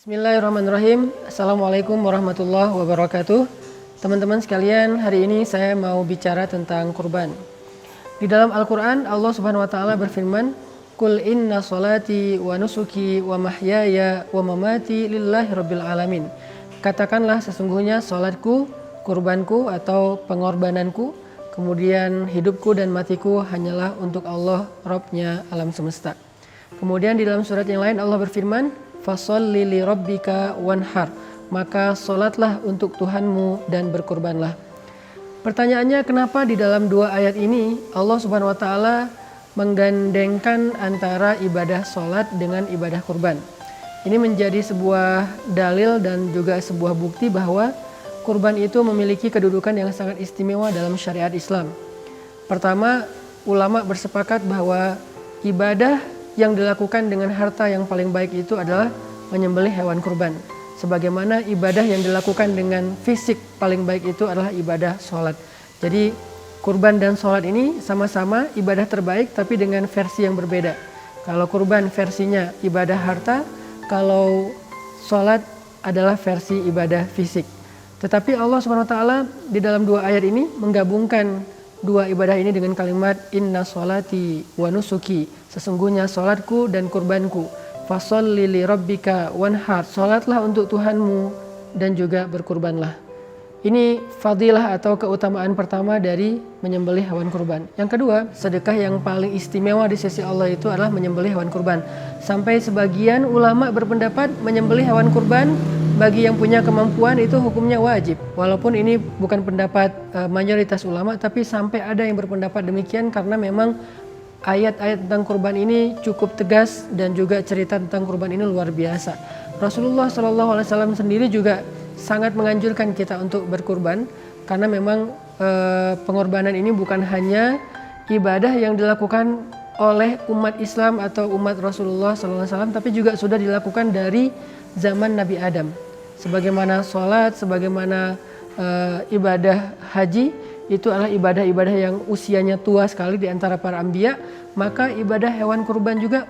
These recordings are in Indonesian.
Bismillahirrahmanirrahim. Assalamualaikum warahmatullahi wabarakatuh. Teman-teman sekalian, hari ini saya mau bicara tentang kurban. Di dalam Al-Quran, Allah Subhanahu wa Ta'ala berfirman, "Qul inna sholati wa nusuki wa mahyaya wa mamati lillahi rabbil alamin." Katakanlah, sesungguhnya salatku, kurbanku atau pengorbananku, kemudian hidupku dan matiku hanyalah untuk Allah, Rabbnya alam semesta. Kemudian di dalam surat yang lain Allah berfirman, "Fasholli li rabbika wanhar." Maka solatlah untuk Tuhanmu dan berkurbanlah. Pertanyaannya, kenapa di dalam dua ayat ini Allah Subhanahu wa Ta'ala menggandengkan antara ibadah solat dengan ibadah kurban? Ini menjadi sebuah dalil dan juga sebuah bukti bahwa kurban itu memiliki kedudukan yang sangat istimewa dalam syariat Islam. Pertama, ulama bersepakat bahwa ibadah yang dilakukan dengan harta yang paling baik itu adalah menyembelih hewan kurban. Sebagaimana ibadah yang dilakukan dengan fisik paling baik itu adalah ibadah sholat. Jadi kurban dan sholat ini sama-sama ibadah terbaik tapi dengan versi yang berbeda. Kalau kurban versinya ibadah harta, kalau sholat adalah versi ibadah fisik. Tetapi Allah SWT di dalam dua ayat ini menggabungkan dua ibadah ini dengan kalimat inna sholati wa nusuki, sesungguhnya sholatku dan kurbanku, fasholli li rabbika wanhar, sholatlah untuk Tuhanmu dan juga berkurbanlah. Ini fadilah atau keutamaan pertama dari menyembelih hewan kurban. Yang kedua, sedekah yang paling istimewa di sisi Allah itu adalah menyembelih hewan kurban. Sampai sebagian ulama berpendapat menyembelih hewan kurban bagi yang punya kemampuan itu hukumnya wajib. Walaupun ini bukan pendapat mayoritas ulama, tapi sampai ada yang berpendapat demikian karena memang ayat-ayat tentang kurban ini cukup tegas dan juga cerita tentang kurban ini luar biasa. Rasulullah SAW sendiri juga sangat menganjurkan kita untuk berkurban karena memang pengorbanan ini bukan hanya ibadah yang dilakukan oleh umat Islam atau umat Rasulullah SAW, tapi juga sudah dilakukan dari zaman Nabi Adam. Sebagaimana sholat, sebagaimana ibadah haji, itu adalah ibadah-ibadah yang usianya tua sekali di antara para anbiya, maka ibadah hewan kurban juga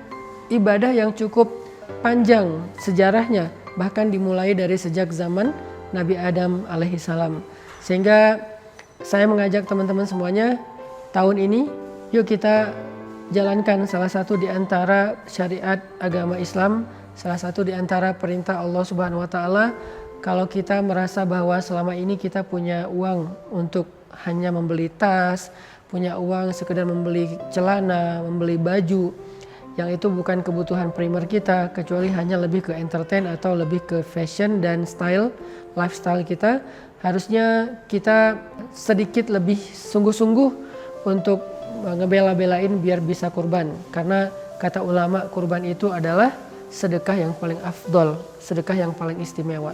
ibadah yang cukup panjang sejarahnya, bahkan dimulai dari sejak zaman Nabi Adam alaihissalam. Sehingga saya mengajak teman-teman semuanya, tahun ini yuk kita jalankan salah satu di antara syariat agama Islam, salah satu di antara perintah Allah Subhanahu wa Ta'ala. Kalau kita merasa bahwa selama ini kita punya uang untuk hanya membeli tas, punya uang sekedar membeli celana, membeli baju, yang itu bukan kebutuhan primer kita, kecuali hanya lebih ke entertain atau lebih ke fashion dan style, lifestyle kita, harusnya kita sedikit lebih sungguh-sungguh untuk ngebela-belain biar bisa kurban. Karena kata ulama, kurban itu adalah sedekah yang paling afdol, sedekah yang paling istimewa.